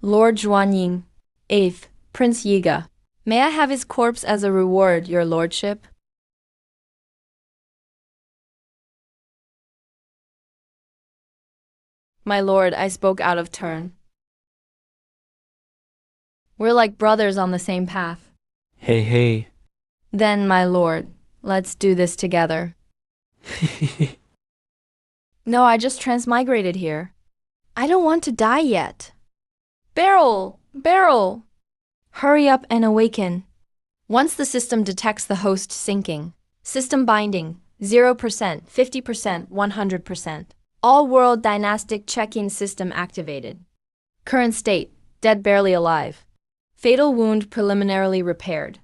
Lord Zhuanying. 8th, Prince Yiga. May I have his corpse as a reward, your lordship? My lord, I spoke out of turn. We're like brothers on the same path. Hey, hey. Then, my lord, let's do this together. No, I just transmigrated here. I don't want to die yet. Barrel! Barrel! Hurry up and awaken. Once the system detects the host sinking, system binding, 0%, 50%, 100%. All world dynastic check-in system activated. Current state, dead barely alive. Fatal wound preliminarily repaired.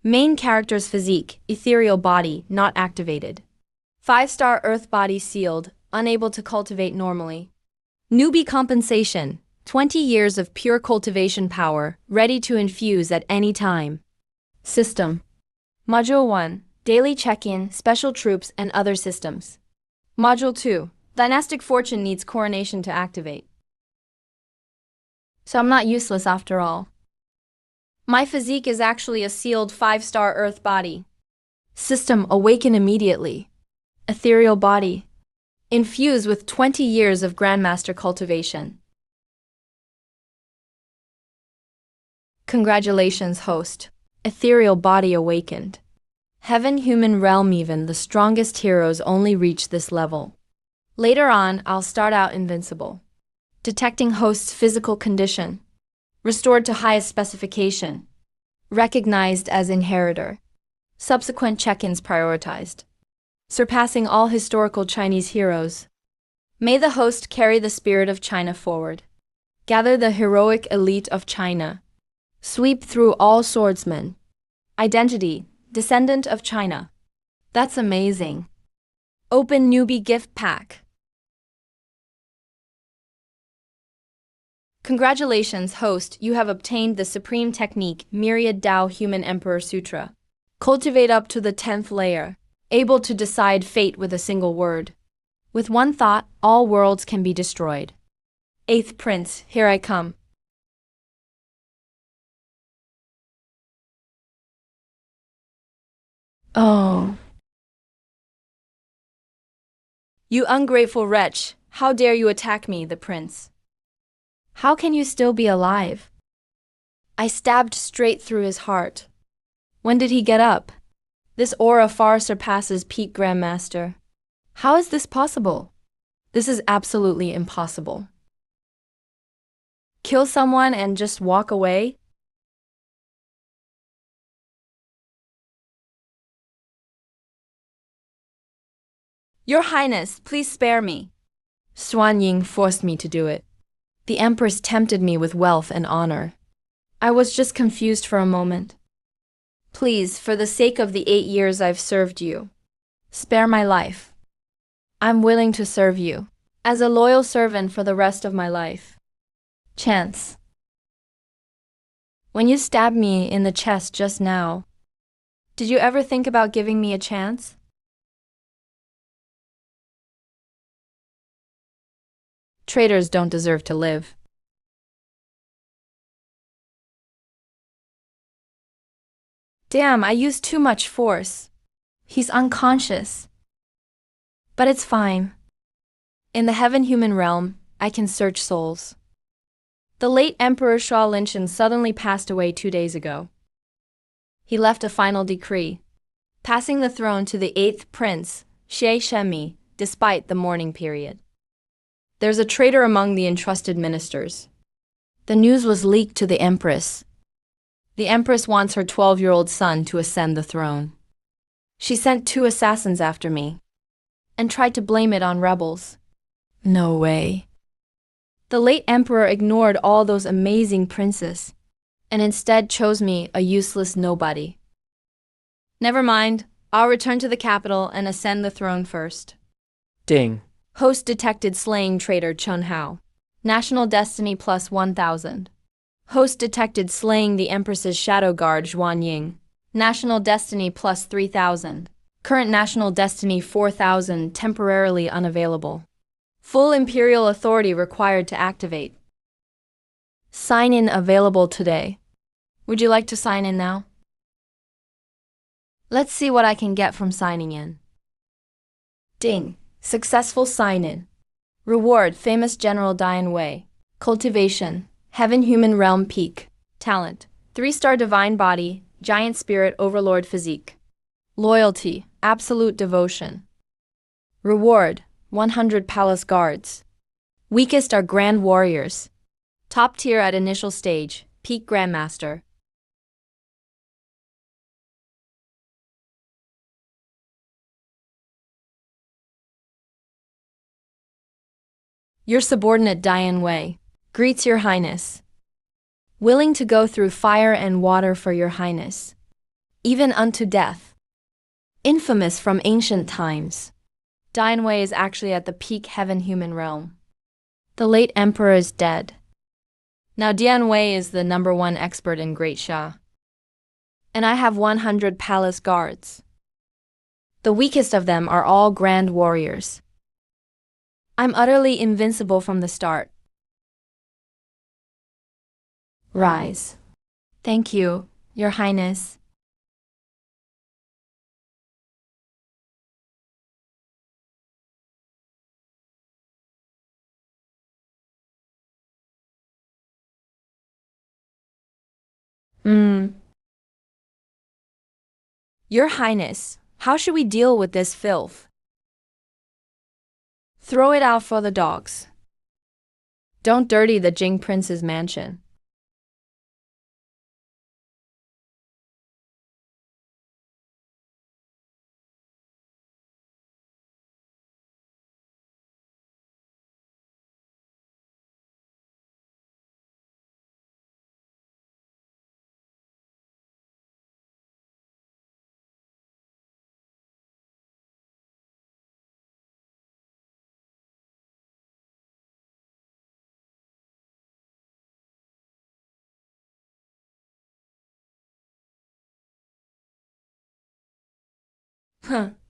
Main character's physique, ethereal body, not activated. 5-star earth body sealed, unable to cultivate normally. Newbie compensation, 20 years of pure cultivation power, ready to infuse at any time. System. Module 1, daily check-in, special troops, and other systems. Module 2, dynastic fortune needs coronation to activate. So I'm not useless after all. My physique is actually a sealed 5-star earth body. System awaken immediately. Ethereal body. Infuse with 20 years of Grandmaster cultivation. Congratulations, host. Ethereal body awakened. Heaven human realm, even the strongest heroes only reach this level. Later on, I'll start out invincible. Detecting host's physical condition. Restored to highest specification. Recognized as inheritor. Subsequent check-ins prioritized. Surpassing all historical Chinese heroes. May the host carry the spirit of China forward. Gather the heroic elite of China. Sweep through all swordsmen. Identity, descendant of China. That's amazing. Open newbie gift pack. Congratulations, host, you have obtained the supreme technique, Myriad Tao Human Emperor Sutra. Cultivate up to the 10th layer, able to decide fate with a single word. With one thought, all worlds can be destroyed. 8th Prince, here I come. Oh. You ungrateful wretch, how dare you attack me, the prince? How can you still be alive? I stabbed straight through his heart. When did he get up? This aura far surpasses peak Grandmaster. How is this possible? This is absolutely impossible. Kill someone and just walk away? Your Highness, please spare me. Xuanying forced me to do it. The Empress tempted me with wealth and honor. I was just confused for a moment. Please, for the sake of the 8 years I've served you, spare my life. I'm willing to serve you, as a loyal servant for the rest of my life. Chance. When you stabbed me in the chest just now, did you ever think about giving me a chance? Traitors don't deserve to live. Damn, I used too much force. He's unconscious. But it's fine. In the heaven-human realm, I can search souls. The late Emperor Sha Linshan suddenly passed away 2 days ago. He left a final decree, passing the throne to the 8th Prince, Xie Shenmi, despite the mourning period. There's a traitor among the entrusted ministers. The news was leaked to the Empress. The Empress wants her 12-year-old son to ascend the throne. She sent 2 assassins after me, and tried to blame it on rebels. No way. The late Emperor ignored all those amazing princes, and instead chose me, a useless nobody. Never mind, I'll return to the capital and ascend the throne first. Ding. Host detected slaying traitor Chun Hao. National Destiny plus 1000. Host detected slaying the Empress's shadow guard Zhuanying. National Destiny plus 3000. Current National Destiny 4000 temporarily unavailable. Full Imperial authority required to activate. Sign in available today. Would you like to sign in now? Let's see what I can get from signing in. Ding. Successful sign in. Reward famous General Diane Wei. Cultivation. Heaven human realm peak. Talent. 3-star divine body, giant spirit overlord physique. Loyalty. Absolute devotion. Reward. 100 palace guards. Weakest are grand warriors. Top tier at initial stage, peak grandmaster. Your subordinate Diane Wei greets your highness. Willing to go through fire and water for your highness, even unto death. Infamous from ancient times. Diane Wei is actually at the peak heaven human realm. The late emperor is dead. Now Diane Wei is the #1 expert in Great Sha. And I have 100 palace guards. The weakest of them are all grand warriors. I'm utterly invincible from the start. Rise. Thank you, Your Highness. Your Highness, how should we deal with this filth? Throw it out for the dogs. Don't dirty the Jing Prince's mansion.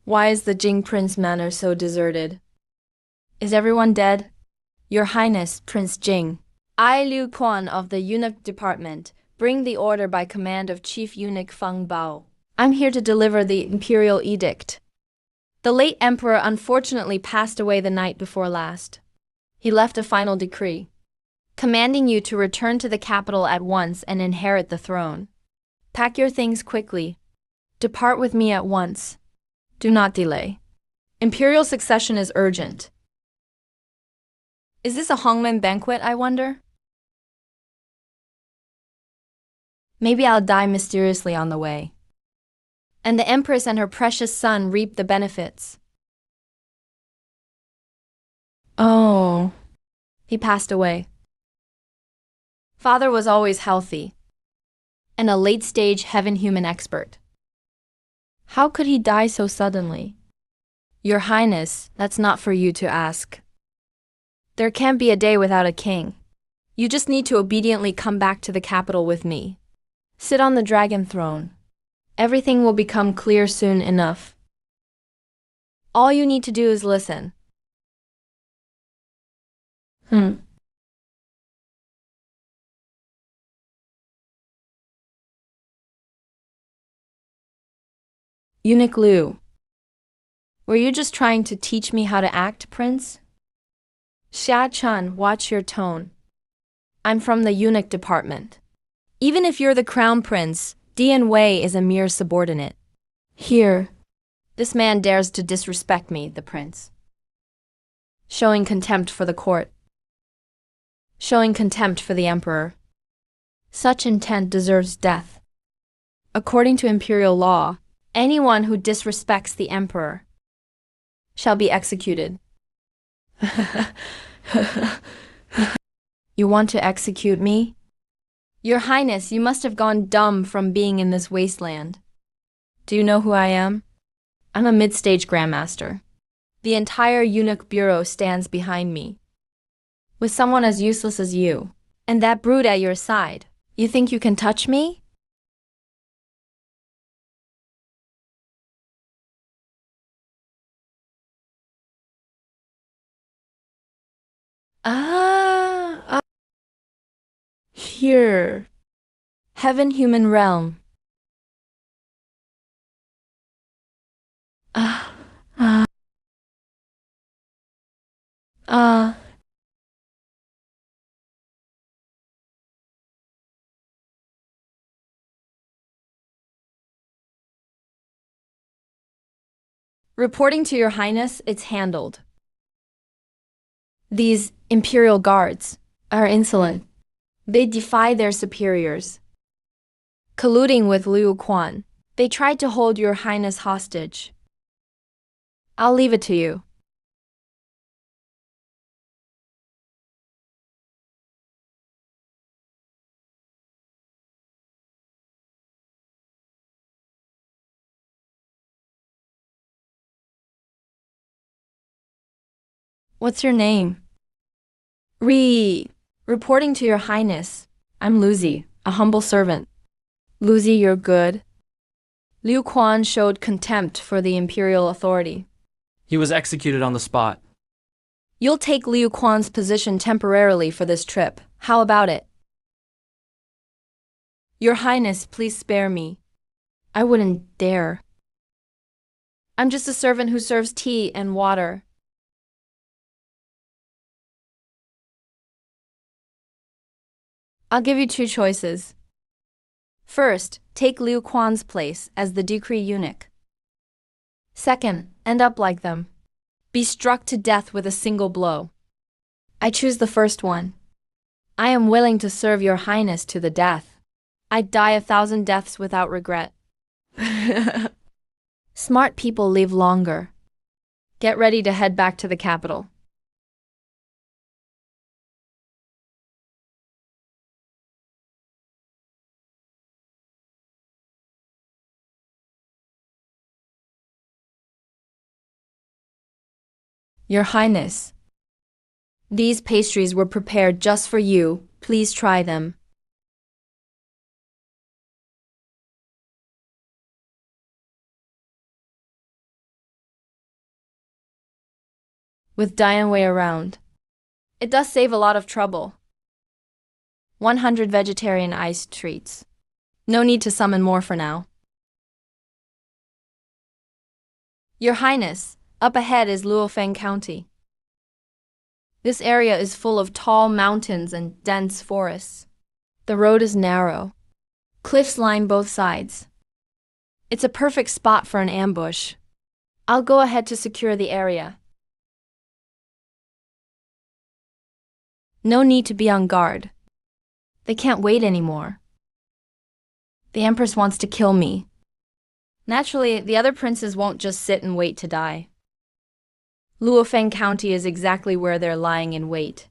Why is the Jing Prince manor so deserted? Is everyone dead? Your Highness, Prince Jing. I, Liu Quan of the Eunuch Department, bring the order by command of Chief Eunuch Feng Bao. I'm here to deliver the imperial edict. The late emperor unfortunately passed away the night before last. He left a final decree, commanding you to return to the capital at once and inherit the throne. Pack your things quickly. Depart with me at once. Do not delay. Imperial succession is urgent. Is this a Hongmen banquet, I wonder? Maybe I'll die mysteriously on the way. And the Empress and her precious son reap the benefits. Oh. He passed away. Father was always healthy, and a late-stage heaven-human expert. How could he die so suddenly? Your Highness, that's not for you to ask. There can't be a day without a king. You just need to obediently come back to the capital with me. Sit on the dragon throne. Everything will become clear soon enough. All you need to do is listen. Eunuch Liu. Were you just trying to teach me how to act, Prince? Xia Chun, watch your tone. I'm from the eunuch department. Even if you're the crown prince, Dian Wei is a mere subordinate. Here. This man dares to disrespect me, the prince. Showing contempt for the court. Showing contempt for the emperor. Such intent deserves death. According to imperial law, anyone who disrespects the emperor shall be executed. You want to execute me? Your Highness, you must have gone dumb from being in this wasteland. Do you know who I am? I'm a mid-stage grandmaster. The entire eunuch bureau stands behind me. With someone as useless as you, and that brute at your side, you think you can touch me? here. Heaven human realm. Ah, ah, ah. Reporting to Your Highness, it's handled. These Imperial guards are insolent. They defy their superiors. Colluding with Liu Quan, they tried to hold Your Highness hostage. I'll leave it to you. What's your name? Reporting to Your Highness, I'm Luzi, a humble servant. Luzi, you're good. Liu Quan showed contempt for the imperial authority. He was executed on the spot. You'll take Liu Quan's position temporarily for this trip. How about it? Your Highness, please spare me. I wouldn't dare. I'm just a servant who serves tea and water. I'll give you two choices. First, take Liu Quan's place as the decree eunuch. Second, end up like them. Be struck to death with a single blow. I choose the first one. I am willing to serve Your Highness to the death. I'd die 1,000 deaths without regret. Smart people live longer. Get ready to head back to the capital. Your Highness, these pastries were prepared just for you. Please try them. With Diane Wei around, it does save a lot of trouble. 100 vegetarian iced treats. No need to summon more for now. Your Highness, up ahead is Luofeng County. This area is full of tall mountains and dense forests. The road is narrow. Cliffs line both sides. It's a perfect spot for an ambush. I'll go ahead to secure the area. No need to be on guard. They can't wait anymore. The Empress wants to kill me. Naturally, the other princes won't just sit and wait to die. Luofeng County is exactly where they're lying in wait.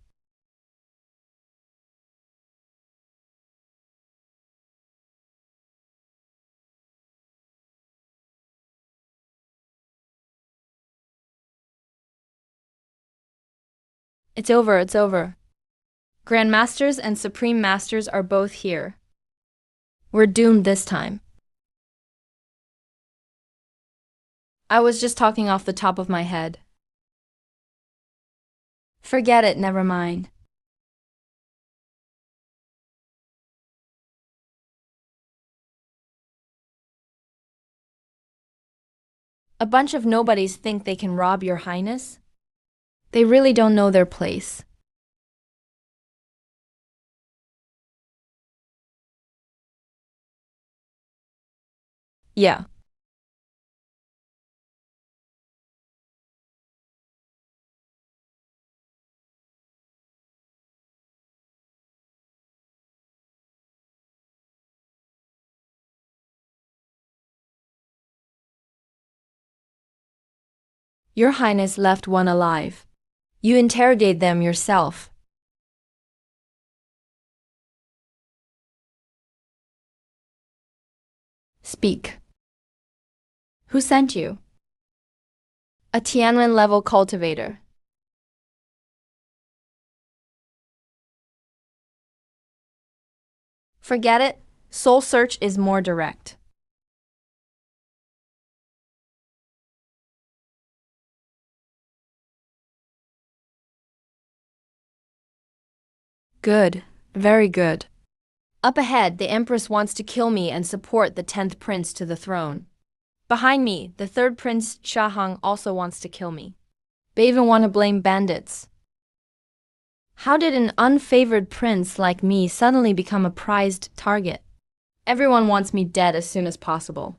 It's over, it's over. Grand Masters and Supreme Masters are both here. We're doomed this time. I was just talking off the top of my head. Forget it, never mind. A bunch of nobodies think they can rob Your Highness? They really don't know their place. Yeah. Your Highness left one alive. You interrogate them yourself. Speak. Who sent you? A Tianwen level cultivator. Forget it. Soul search is more direct. Good. Very good. Up ahead, the Empress wants to kill me and support the 10th prince to the throne. Behind me, the 3rd prince Shahang also wants to kill me. They even want to blame bandits. How did an unfavored prince like me suddenly become a prized target? Everyone wants me dead as soon as possible.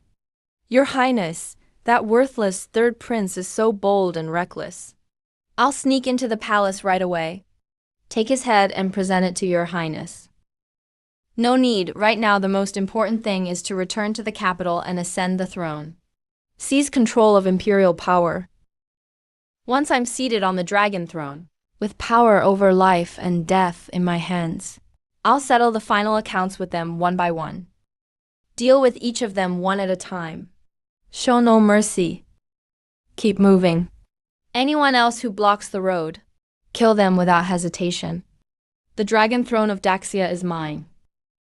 Your Highness, that worthless 3rd prince is so bold and reckless. I'll sneak into the palace right away. Take his head and present it to your Highness. No need, right now the most important thing is to return to the capital and ascend the throne. Seize control of imperial power. Once I'm seated on the dragon throne, with power over life and death in my hands, I'll settle the final accounts with them one by one. Deal with each of them one at a time. Show no mercy. Keep moving. Anyone else who blocks the road, kill them without hesitation. The dragon throne of Daxia is mine.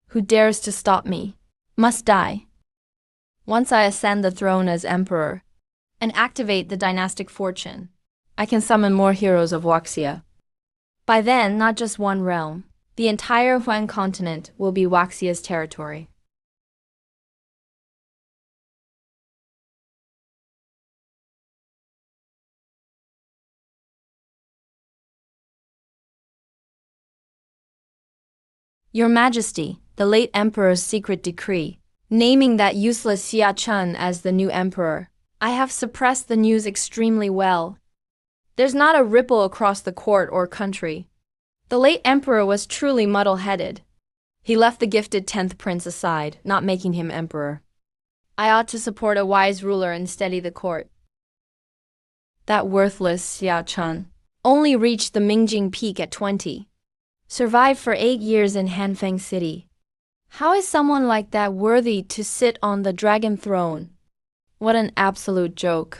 Who dares to stop me must die. Once I ascend the throne as emperor and activate the dynastic fortune, I can summon more heroes of Waxia. By then, not just one realm, the entire Huan continent will be Waxia's territory. Your Majesty, the late emperor's secret decree, naming that useless Xia Chun as the new emperor. I have suppressed the news extremely well. There's not a ripple across the court or country. The late emperor was truly muddle-headed. He left the gifted 10th prince aside, not making him emperor. I ought to support a wise ruler and steady the court. That worthless Xia Chun only reached the Mingjing peak at 20. Survived for 8 years in Hanfeng City. How is someone like that worthy to sit on the dragon throne? What an absolute joke.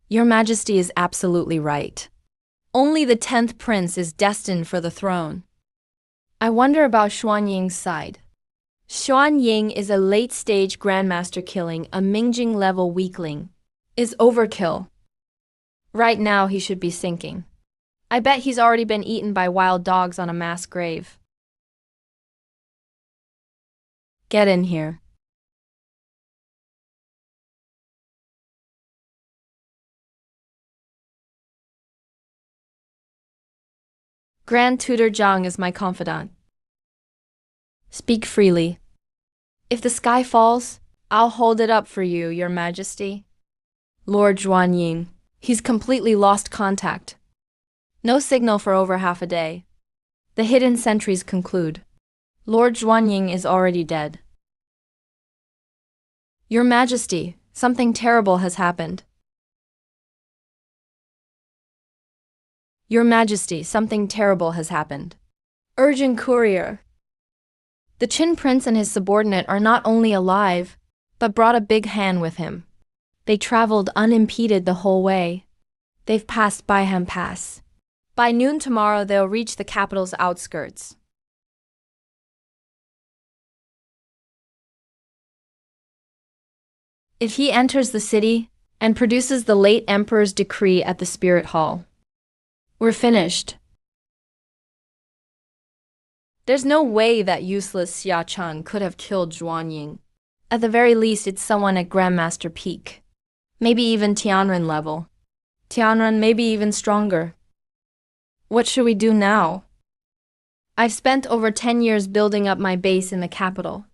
Your Majesty is absolutely right. Only the 10th prince is destined for the throne. I wonder about Xuanying's side. Xuanying is a late-stage grandmaster killing a Mingjing-level weakling. Is overkill. Right now he should be sinking. I bet he's already been eaten by wild dogs on a mass grave. Get in here. Grand Tutor Zhang is my confidant. Speak freely. If the sky falls, I'll hold it up for you, Your Majesty. Lord Xuanying, he's completely lost contact. No signal for over half a day. The hidden sentries conclude. Lord Xuanying is already dead. Your Majesty, something terrible has happened. Your Majesty, something terrible has happened. Urgent courier. The Qin Prince and his subordinate are not only alive, but brought a big hand with him. They traveled unimpeded the whole way. They've passed Baiham Pass. By noon tomorrow, they'll reach the capital's outskirts. If he enters the city and produces the late emperor's decree at the Spirit Hall, we're finished. There's no way that useless Xia Chun could have killed Xuanying. At the very least, it's someone at Grandmaster peak. Maybe even Tianren level. Tianren maybe even stronger. What should we do now? I've spent over 10 years building up my base in the capital.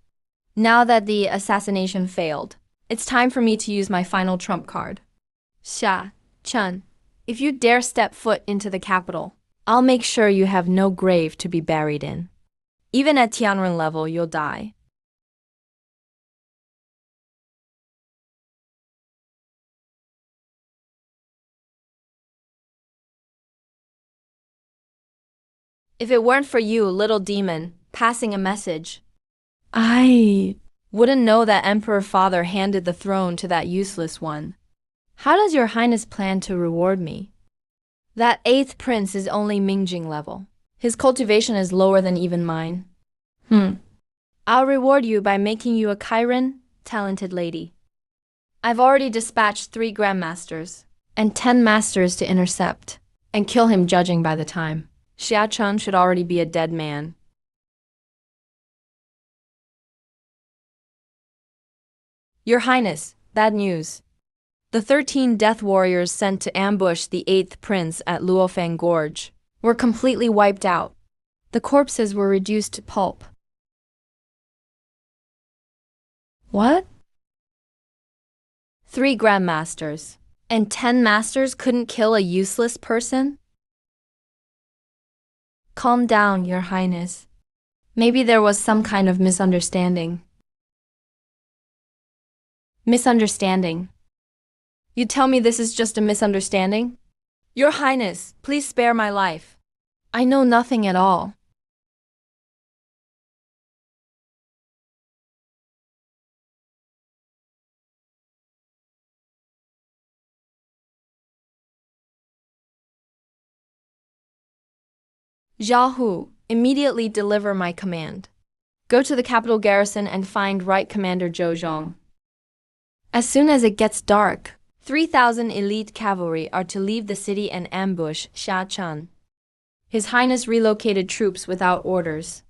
Now that the assassination failed, it's time for me to use my final trump card. Xia Chun, if you dare step foot into the capital, I'll make sure you have no grave to be buried in. Even at Tianren level, you'll die. If it weren't for you, little demon, passing a message, I wouldn't know that Emperor Father handed the throne to that useless one. How does your Highness plan to reward me? That 8th prince is only Mingjing level. His cultivation is lower than even mine. I'll reward you by making you a Chiron, talented lady. I've already dispatched 3 grandmasters and 10 masters to intercept and kill him judging by the time. Xia Chun should already be a dead man. Your Highness, bad news. The 13 death warriors sent to ambush the 8th prince at Luofeng Gorge were completely wiped out. The corpses were reduced to pulp. What? 3 grandmasters and 10 masters couldn't kill a useless person? Calm down, Your Highness. Maybe there was some kind of misunderstanding. Misunderstanding. You tell me this is just a misunderstanding? Your Highness, please spare my life. I know nothing at all. Xiaohu, immediately deliver my command. Go to the capital garrison and find Right Commander Zhou Zhong. As soon as it gets dark, 3,000 elite cavalry are to leave the city and ambush Xia Chun. His Highness relocated troops without orders.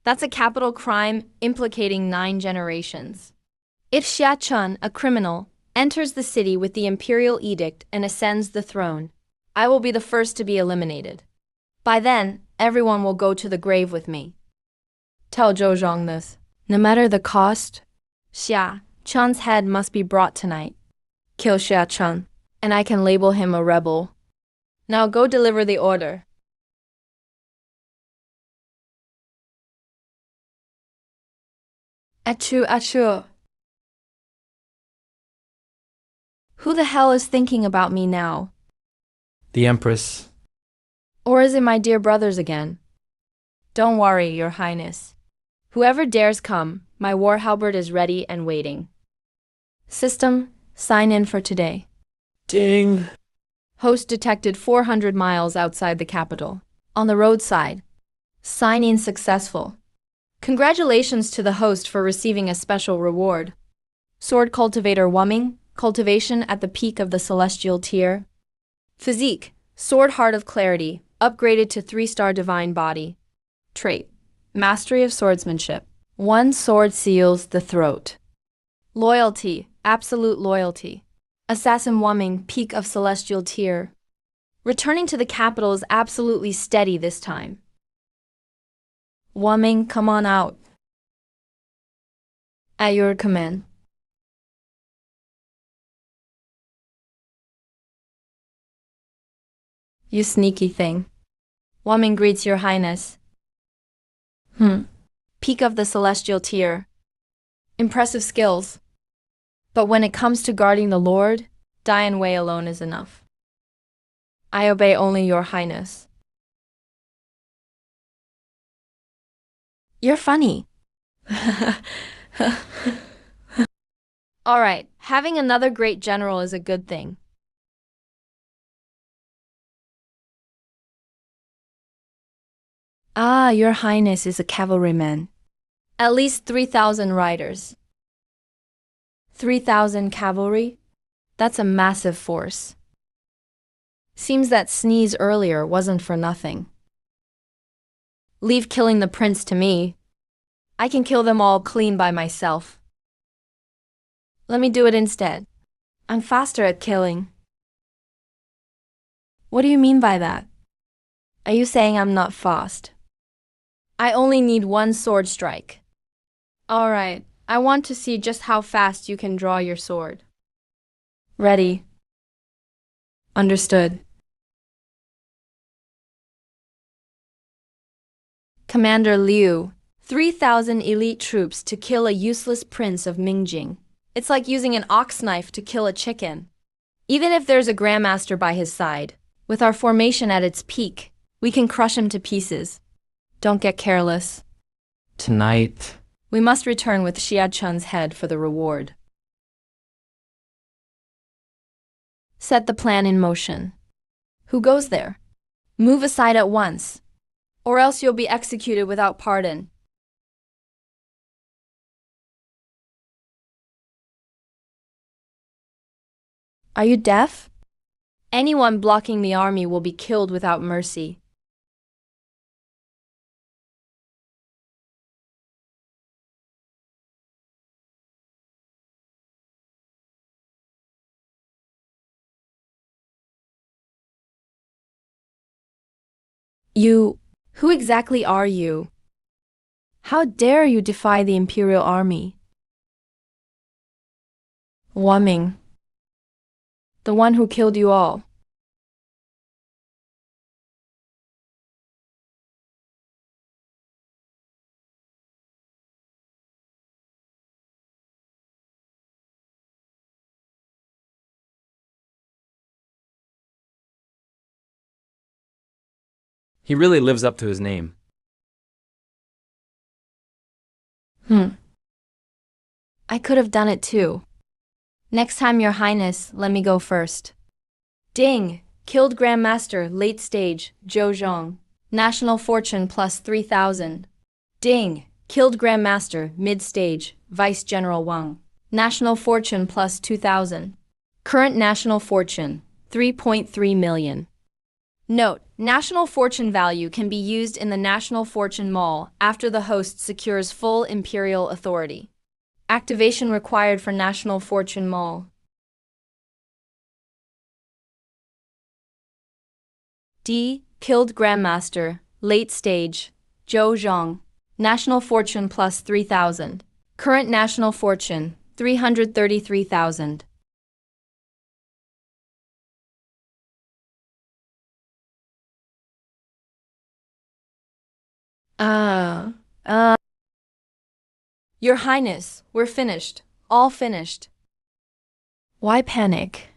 That's a capital crime implicating 9 generations. If Xia Chun, a criminal, enters the city with the imperial edict and ascends the throne, I will be the first to be eliminated. By then, everyone will go to the grave with me. Tell Zhou Zhong this. No matter the cost, Xia Chun's head must be brought tonight. Kill Xia Chun, and I can label him a rebel. Now go deliver the order. Achoo, achoo. Who the hell is thinking about me now? The Empress. Or is it my dear brothers again? Don't worry, Your Highness. Whoever dares come, my war halberd is ready and waiting. System, sign in for today. Ding! Host detected 400 miles outside the capital. On the roadside. Sign-in successful. Congratulations to the host for receiving a special reward. Sword Cultivator Wumming, cultivation at the peak of the celestial tier. Physique, Sword Heart of Clarity, upgraded to 3-star Divine Body. Trait, Mastery of Swordsmanship. 1 sword seals the throat. Loyalty, Absolute Loyalty. Assassin Wumming, peak of celestial tier. Returning to the capital is absolutely steady this time. Wumming, come on out. At your command. You sneaky thing. Wumming greets Your Highness. Peak of the celestial tier. Impressive skills. But when it comes to guarding the Lord, Dian Wei alone is enough. I obey only Your Highness. You're funny. Alright, having another great general is a good thing. Ah, Your Highness is a cavalryman. At least 3,000 riders. 3,000 cavalry? That's a massive force. Seems that sneeze earlier wasn't for nothing. Leave killing the prince to me. I can kill them all clean by myself. Let me do it instead. I'm faster at killing. What do you mean by that? Are you saying I'm not fast? I only need 1 sword strike. Alright, I want to see just how fast you can draw your sword. Ready. Understood. Commander Liu, 3,000 elite troops to kill a useless prince of Mingjing. It's like using an ox knife to kill a chicken. Even if there's a grandmaster by his side, with our formation at its peak, we can crush him to pieces. Don't get careless. Tonight. We must return with Xia Chun's head for the reward. Set the plan in motion. Who goes there? Move aside at once, or else you'll be executed without pardon. Are you deaf? Anyone blocking the army will be killed without mercy. Who exactly are you? How dare you defy the Imperial Army? Wang, the one who killed you all. He really lives up to his name. I could have done it too. Next time, Your Highness, let me go first. Ding! Killed Grandmaster, late stage, Zhou Zhong. National fortune plus 3,000. Ding! Killed Grandmaster, mid stage, Vice General Wang. National fortune plus 2,000. Current national fortune, 3.3 million. Note, national fortune value can be used in the National Fortune Mall after the host secures full imperial authority. Activation required for National Fortune Mall. D. Killed Grandmaster, late stage, Zhou Zhong. National fortune plus 3,000. Current national fortune, 333,000. Your Highness, we're finished. All finished. Why panic?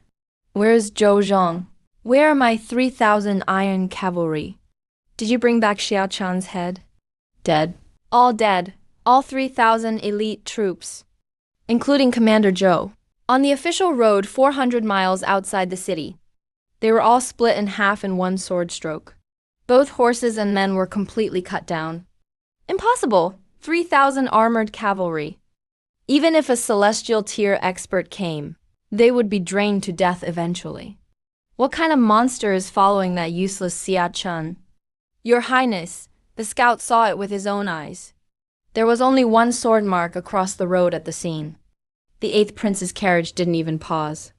Where's Zhou Zhong? Where are my 3,000 iron cavalry? Did you bring back Xiao Chan's head? Dead. All dead. All 3,000 elite troops, including Commander Zhou. On the official road 400 miles outside the city. They were all split in half in one sword stroke. Both horses and men were completely cut down. Impossible! 3,000 armored cavalry. Even if a celestial tier expert came, they would be drained to death eventually. What kind of monster is following that useless Xia Chun? Your Highness, the scout saw it with his own eyes. There was only one sword mark across the road at the scene. The 8th Prince's carriage didn't even pause.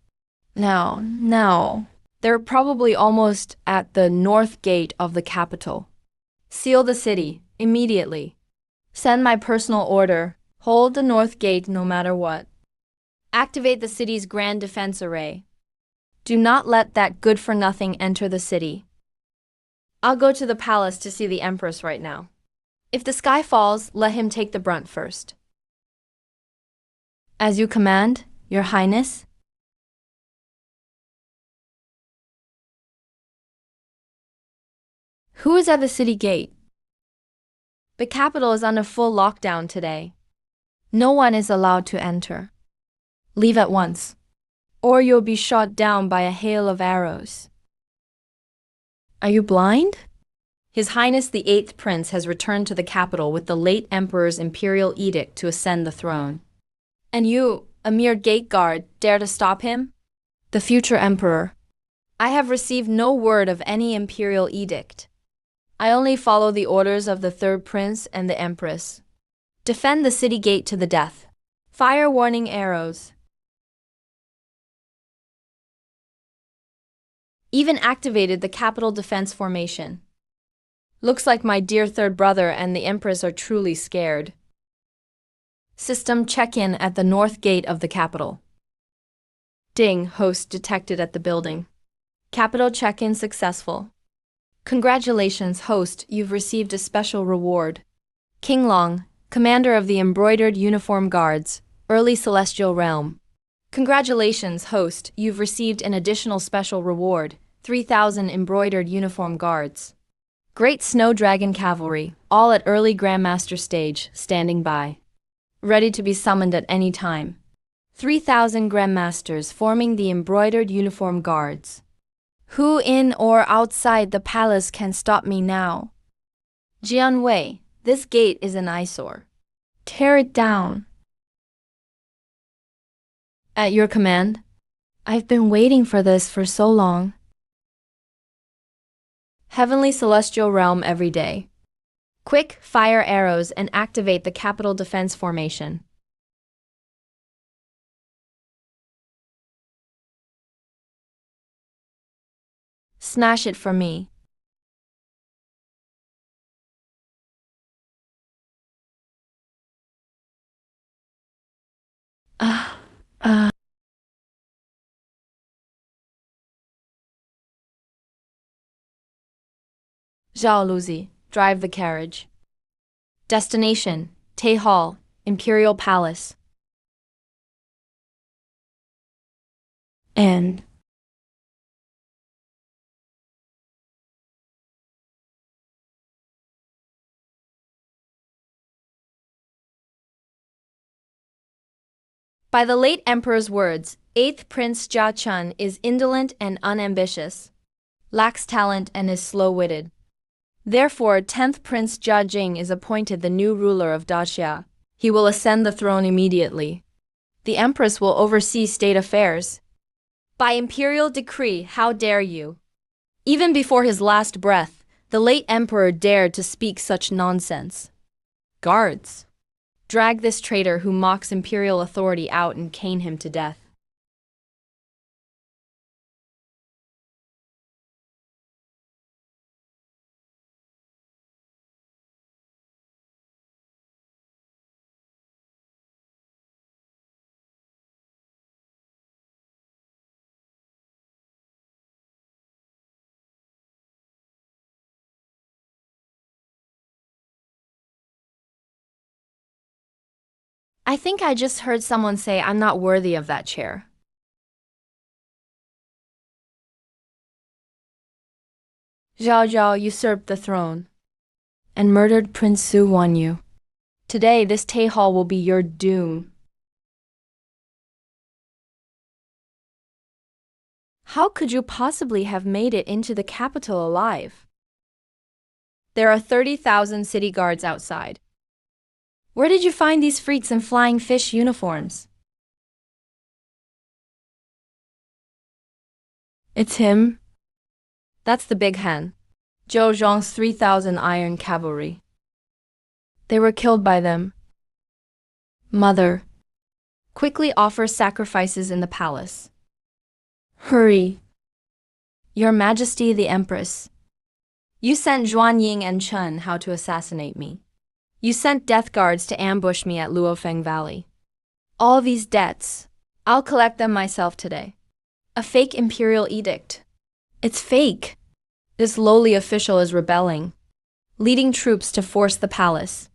No. They're probably almost at the north gate of the capital. Seal the city, immediately. Send my personal order. Hold the north gate no matter what. Activate the city's grand defense array. Do not let that good-for-nothing enter the city. I'll go to the palace to see the Empress right now. If the sky falls, let him take the brunt first. As you command, Your Highness. Who is at the city gate? The capital is on a full lockdown today. No one is allowed to enter. Leave at once, or you'll be shot down by a hail of arrows. Are you blind? His Highness the 8th Prince has returned to the capital with the late Emperor's imperial edict to ascend the throne. And you, a mere gate guard, dare to stop him? The future Emperor. I have received no word of any imperial edict. I only follow the orders of the 3rd Prince and the Empress. Defend the city gate to the death. Fire warning arrows. Even activated the capital defense formation. Looks like my dear 3rd brother and the Empress are truly scared. System check-in at the north gate of the capital. Ding, host detected at the building. Capital check-in successful. Congratulations, host, you've received a special reward. King Long, commander of the Embroidered Uniform Guards, Early Celestial Realm. Congratulations, host, you've received an additional special reward, 3,000 Embroidered Uniform Guards. Great Snow Dragon Cavalry, all at early Grandmaster stage, standing by. Ready to be summoned at any time. 3,000 Grandmasters forming the Embroidered Uniform Guards. Who in or outside the palace can stop me now? Jian Wei, this gate is an eyesore. Tear it down. At your command. I've been waiting for this for so long. Heavenly Celestial Realm every day. Quick, fire arrows and activate the capital defense formation. Smash it for me. Zhao Luzi, drive the carriage. Destination, Tay Hall, Imperial Palace. And by the late emperor's words, 8th Prince Jia Chun is indolent and unambitious, lacks talent and is slow-witted. Therefore, 10th Prince Jia Jing is appointed the new ruler of Daxia. He will ascend the throne immediately. The empress will oversee state affairs. By imperial decree, how dare you? Even before his last breath, the late emperor dared to speak such nonsense. Guards, drag this traitor who mocks imperial authority out and cane him to death. I think I just heard someone say I'm not worthy of that chair. Zhao Zhao usurped the throne and murdered Prince Su Wanyu. Today, this Tay Hall will be your doom. How could you possibly have made it into the capital alive? There are 30,000 city guards outside. Where did you find these freaks in flying fish uniforms? It's him. That's the big hen. Zhou Zhong's 3,000 iron cavalry. They were killed by them. Mother, quickly offer sacrifices in the palace. Hurry. Your Majesty the Empress. You sent Zhuan Ying and Chen how to assassinate me. You sent death guards to ambush me at Luofeng Valley. All these debts, I'll collect them myself today. A fake imperial edict. It's fake. This lowly official is rebelling, leading troops to force the palace.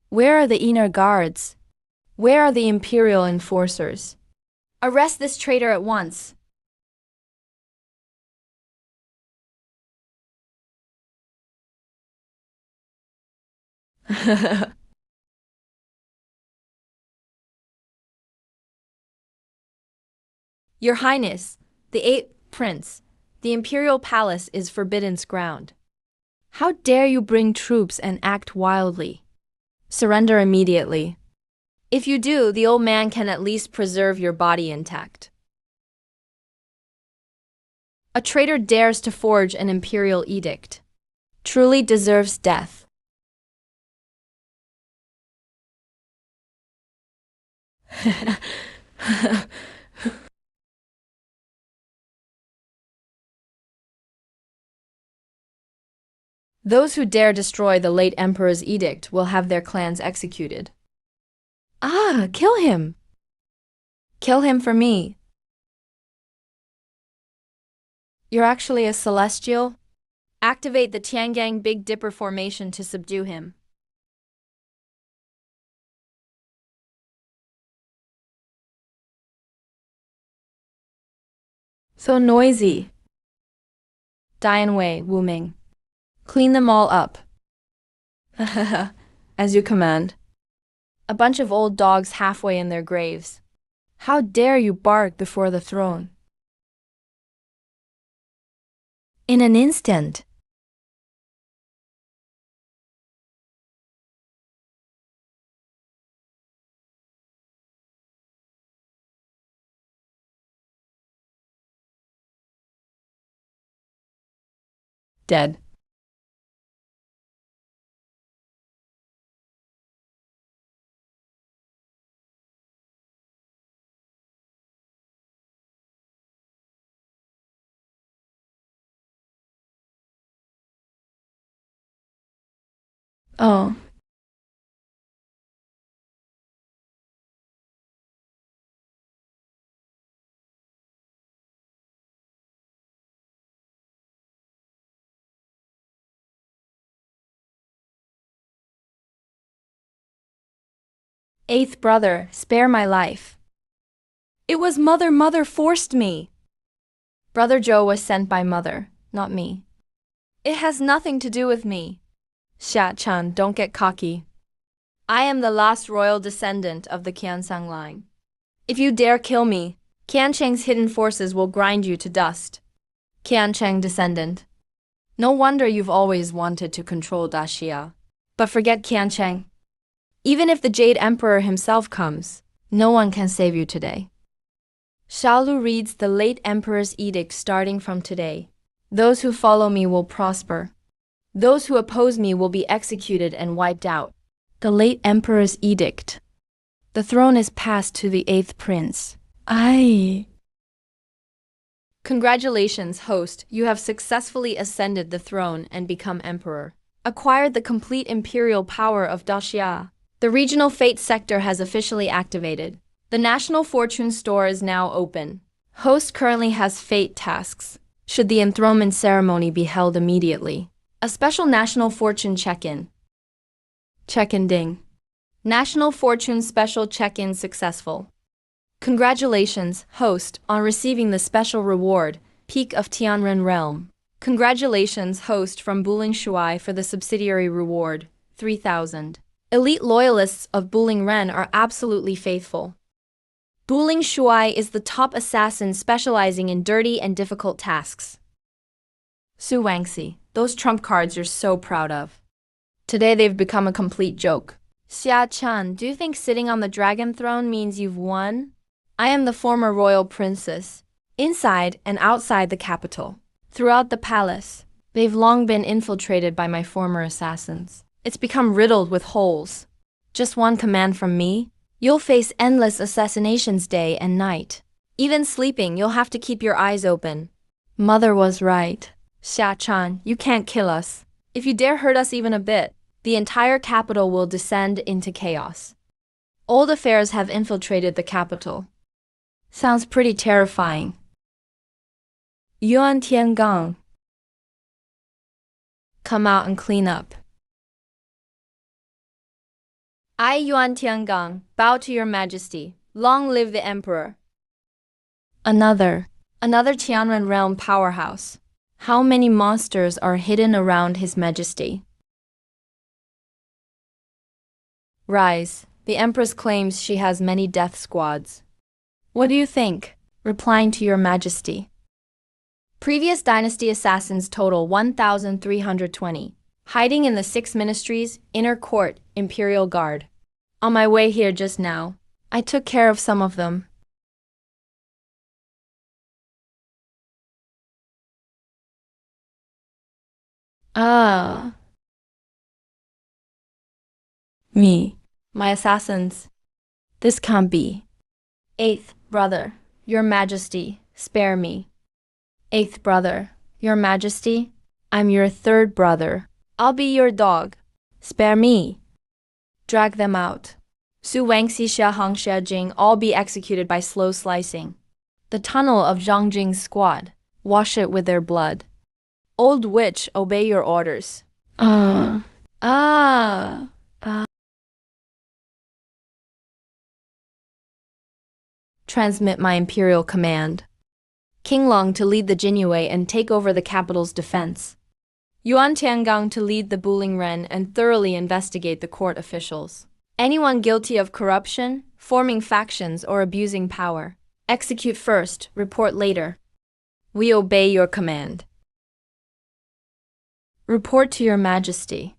Where are the inner guards? Where are the imperial enforcers? Arrest this traitor at once. Your Highness, the 8th Prince, the imperial palace is forbidden's ground. How dare you bring troops and act wildly? Surrender immediately. If you do, the old man can at least preserve your body intact. A traitor dares to forge an imperial edict. Truly deserves death. Those who dare destroy the late emperor's edict will have their clans executed. Ah, kill him! Kill him for me. You're actually a celestial? Activate the Tiangang Big Dipper formation to subdue him. So noisy. Dian Wei, Wu Ming. Clean them all up. As you command. A bunch of old dogs halfway in their graves. How dare you bark before the throne? In an instant. Dead. Oh. Eighth brother, spare my life. It was mother forced me. Brother Joe was sent by mother, not me. It has nothing to do with me. Xia-chan, don't get cocky. I am the last royal descendant of the Qiansang line. If you dare kill me, Qiancheng's hidden forces will grind you to dust. Qiancheng descendant. No wonder you've always wanted to control Daxia. But forget Qiancheng. Even if the Jade Emperor himself comes, no one can save you today. Shaolu reads the late Emperor's edict starting from today. Those who follow me will prosper. Those who oppose me will be executed and wiped out. The late Emperor's edict. The throne is passed to the 8th prince. Congratulations, host. You have successfully ascended the throne and become emperor. Acquired the complete imperial power of Daxia. The regional fate sector has officially activated. The National Fortune Store is now open. Host currently has fate tasks. Should the enthronement ceremony be held immediately? A special National Fortune check-in. Check-in ding. National Fortune special check-in successful. Congratulations, host, on receiving the special reward, Peak of Tianren Realm. Congratulations, host from Buling Shuai for the subsidiary reward, 3,000. Elite loyalists of Buling Ren are absolutely faithful. Buling Shuai is the top assassin specializing in dirty and difficult tasks. Su Wangxi, those trump cards you're so proud of. Today they've become a complete joke. Xia-chan, do you think sitting on the dragon throne means you've won? I am the former royal princess. Inside and outside the capital, throughout the palace, they've long been infiltrated by my former assassins. It's become riddled with holes. Just one command from me, you'll face endless assassinations day and night. Even sleeping, you'll have to keep your eyes open. Mother was right. Xia-chan, you can't kill us. If you dare hurt us even a bit, the entire capital will descend into chaos. Old affairs have infiltrated the capital. Sounds pretty terrifying. Yuan Tiangang. Come out and clean up. I, Yuan Tiangang, bow to your majesty. Long live the emperor. Another Tianren realm powerhouse. How many monsters are hidden around his majesty? Rise. The empress claims she has many death squads. What do you think? Replying to your majesty. Previous dynasty assassins total 1,320. Hiding in the 6 ministries, inner court, imperial guard. On my way here just now, I took care of some of them. Me. My assassins. This can't be. 8th brother, your majesty, spare me. 8th brother, your majesty, I'm your 3rd brother. I'll be your dog. Spare me. Drag them out. Su Wangxi, Xia Hong, Xia Jing all be executed by slow slicing. The tunnel of Zhang Jing's squad. Wash it with their blood. Old witch, obey your orders. Transmit my imperial command. King Long to lead the Jinyue and take over the capital's defense. Yuan Tiangang to lead the Buling Ren and thoroughly investigate the court officials. Anyone guilty of corruption, forming factions, or abusing power. Execute first, report later. We obey your command. Report to your majesty.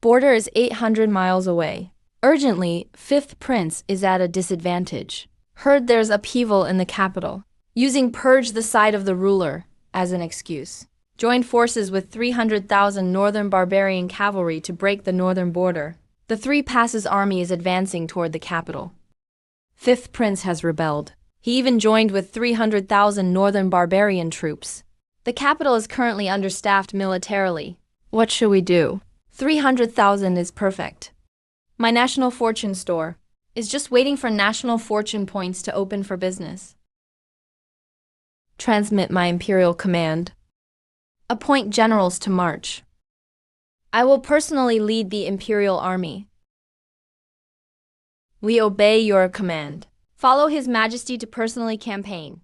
Border is 800 miles away. Urgently, 5th prince is at a disadvantage. Heard there's upheaval in the capital. Using purge the side of the ruler as an excuse. Joined forces with 300,000 northern barbarian cavalry to break the northern border. The Three Passes army is advancing toward the capital. 5th prince has rebelled. He even joined with 300,000 northern barbarian troops. The capital is currently understaffed militarily. What should we do? 300,000 is perfect. My National Fortune Store is just waiting for National Fortune points to open for business. Transmit my imperial command. Appoint generals to march. I will personally lead the imperial army. We obey your command. Follow His Majesty to personally campaign.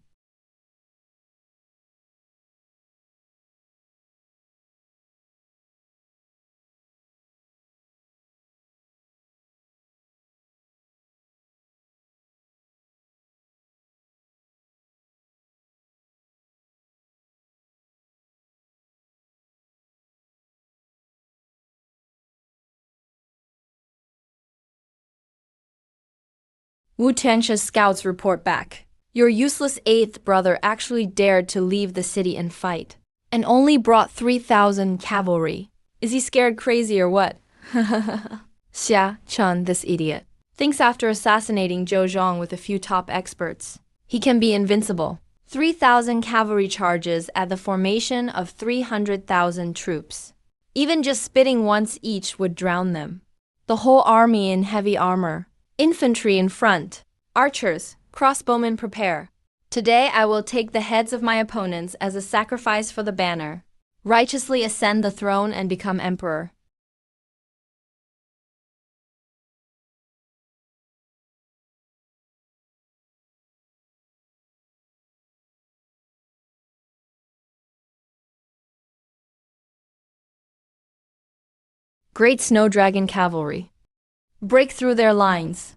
Wu Tianxia's scouts report back. Your useless eighth brother actually dared to leave the city and fight, and only brought 3,000 cavalry. Is he scared crazy or what? Xia Chun, this idiot, thinks after assassinating Zhou Zhang with a few top experts, he can be invincible. 3,000 cavalry charges at the formation of 300,000 troops. Even just spitting once each would drown them. The whole army in heavy armor. Infantry in front. Archers, crossbowmen prepare. Today I will take the heads of my opponents as a sacrifice for the banner. Righteously ascend the throne and become emperor. Great Snow Dragon Cavalry. Break through their lines.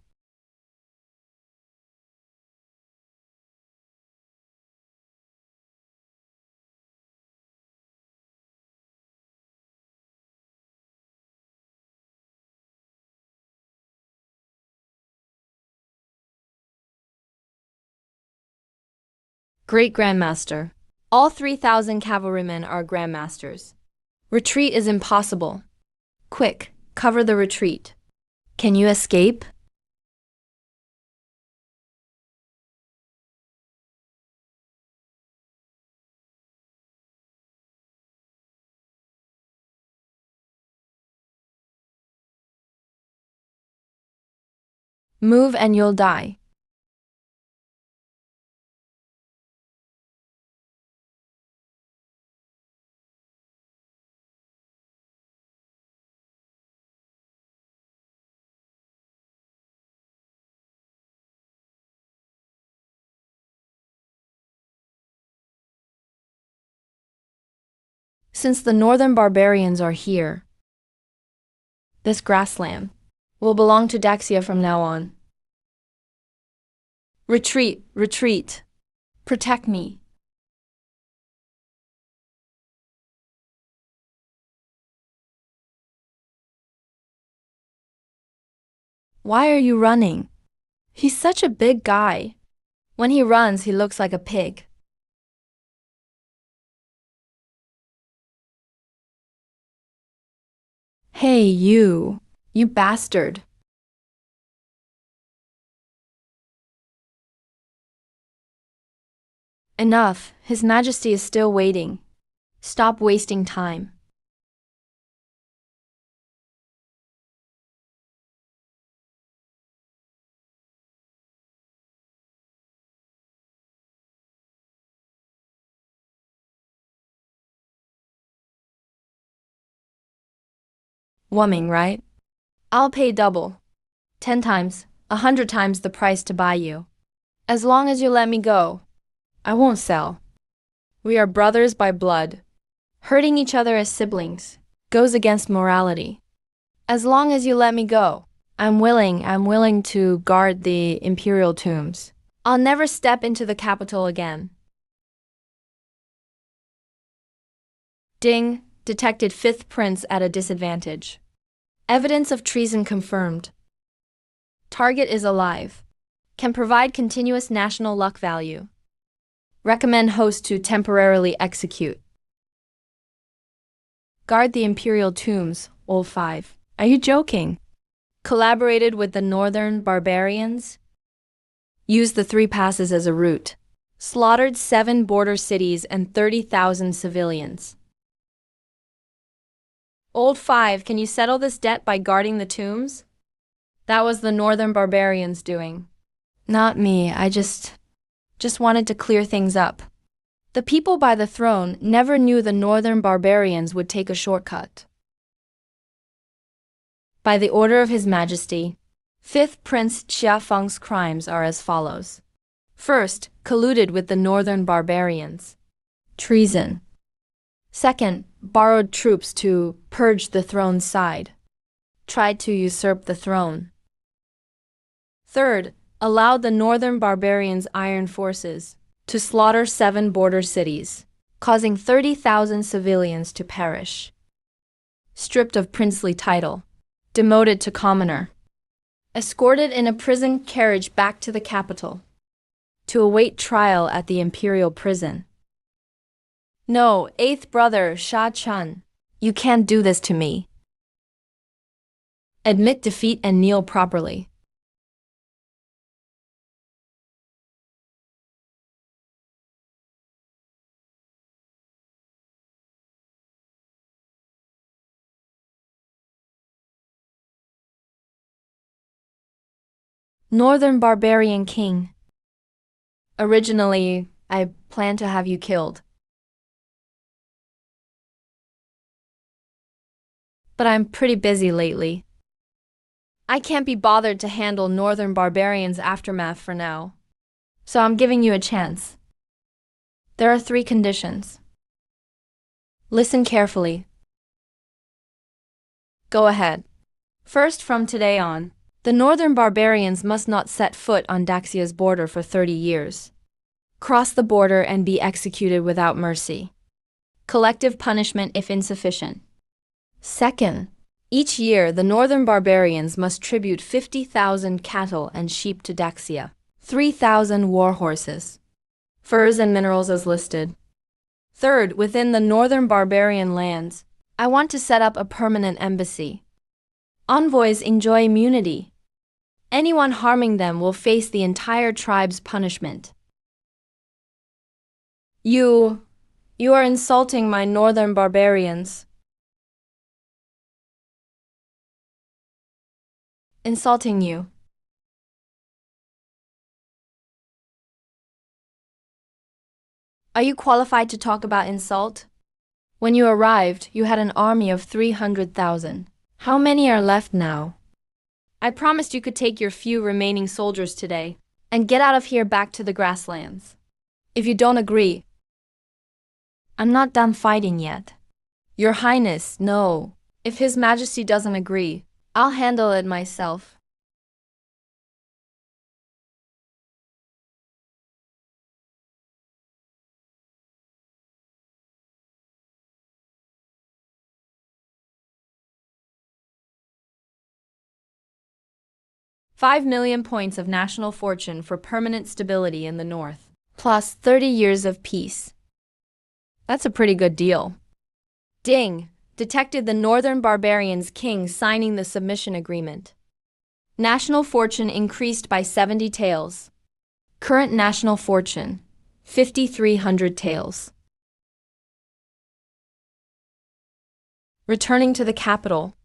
Great Grandmaster. All 3,000 cavalrymen are Grandmasters. Retreat is impossible. Quick, cover the retreat. Can you escape? Move and you'll die. Since the northern barbarians are here, this grassland will belong to Daxia from now on. Retreat, retreat. Protect me. Why are you running? He's such a big guy. When he runs, he looks like a pig. Hey, you bastard. Enough, His Majesty is still waiting. Stop wasting time. Wumming, right? I'll pay double. 10 times, 100 times the price to buy you. As long as you let me go, I won't sell. We are brothers by blood. Hurting each other as siblings goes against morality. As long as you let me go, I'm willing to guard the imperial tombs. I'll never step into the capital again. Ding, detected 5th prince at a disadvantage. Evidence of treason confirmed. Target is alive. Can provide continuous national luck value. Recommend host to temporarily execute. Guard the imperial tombs, Old 5. Are you joking? Collaborated with the northern barbarians? Used the 3 passes as a route. Slaughtered 7 border cities and 30,000 civilians. Old 5, can you settle this debt by guarding the tombs? That was the northern barbarians doing. Not me, I just wanted to clear things up. The people by the throne never knew the northern barbarians would take a shortcut. By the order of His Majesty, Fifth Prince Xiafeng's crimes are as follows. First, colluded with the northern barbarians. Treason. Second, borrowed troops to purge the throne's side. Tried to usurp the throne. Third, allowed the northern barbarians' iron forces to slaughter 7 border cities, causing 30,000 civilians to perish. Stripped of princely title. Demoted to commoner. Escorted in a prison carriage back to the capital to await trial at the imperial prison. No, eighth brother Sha Chun, you can't do this to me. Admit defeat and kneel properly. Northern Barbarian King. Originally, I planned to have you killed. But I'm pretty busy lately. I can't be bothered to handle Northern Barbarians' aftermath for now. So I'm giving you a chance. There are 3 conditions. Listen carefully. Go ahead. First, from today on, the Northern Barbarians must not set foot on Daxia's border for 30 years. Cross the border and be executed without mercy. Collective punishment if insufficient. Second, each year the Northern Barbarians must tribute 50,000 cattle and sheep to Daxia, 3,000 war horses, furs and minerals as listed. Third, within the Northern Barbarian lands, I want to set up a permanent embassy. Envoys enjoy immunity. Anyone harming them will face the entire tribe's punishment. You are insulting my Northern Barbarians. Insulting you. Are you qualified to talk about insult? When you arrived, you had an army of 300,000. How many are left now? I promised you could take your few remaining soldiers today and get out of here back to the grasslands. If you don't agree, I'm not done fighting yet. Your Highness, no. If His Majesty doesn't agree, I'll handle it myself. $5 million points of national fortune for permanent stability in the north, plus 30 years of peace. That's a pretty good deal. Ding! Detected the Northern Barbarians' king signing the submission agreement. National fortune increased by 70 taels. Current national fortune, 5,300 taels. Returning to the capital.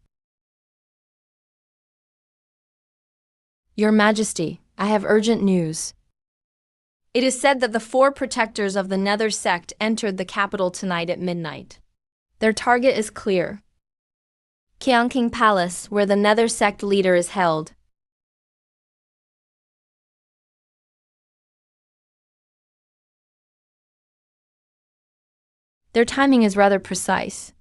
Your Majesty, I have urgent news. It is said that the 4 protectors of the Nether sect entered the capital tonight at midnight. Their target is clear. Qiangqing Palace, where the Nether sect leader is held. Their timing is rather precise.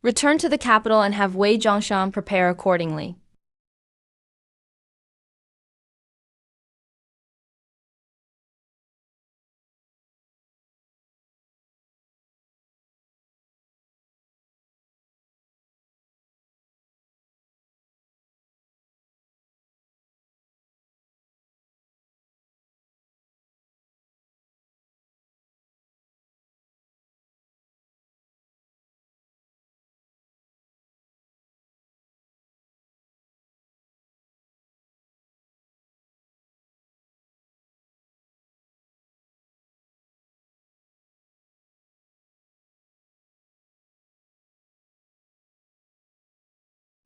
Return to the capital and have Wei Zhongshan prepare accordingly.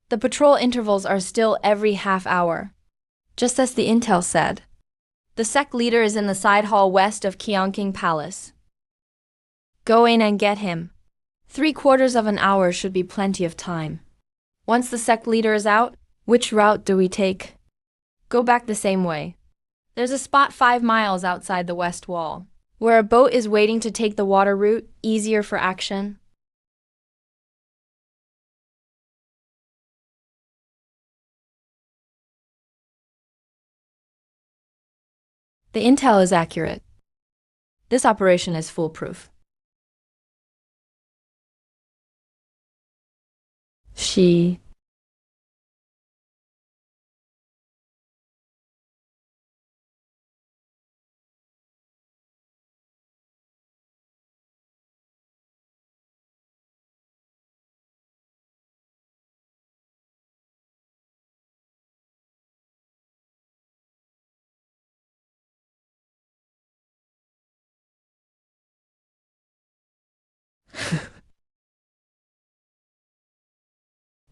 The patrol intervals are still every half hour. Just as the intel said. The sect leader is in the side hall west of Qiangqing Palace. Go in and get him. 3/4 of an hour should be plenty of time. Once the sect leader is out, which route do we take? Go back the same way. There's a spot 5 miles outside the west wall, where a boat is waiting to take the water route, easier for action. The intel is accurate. This operation is foolproof. She.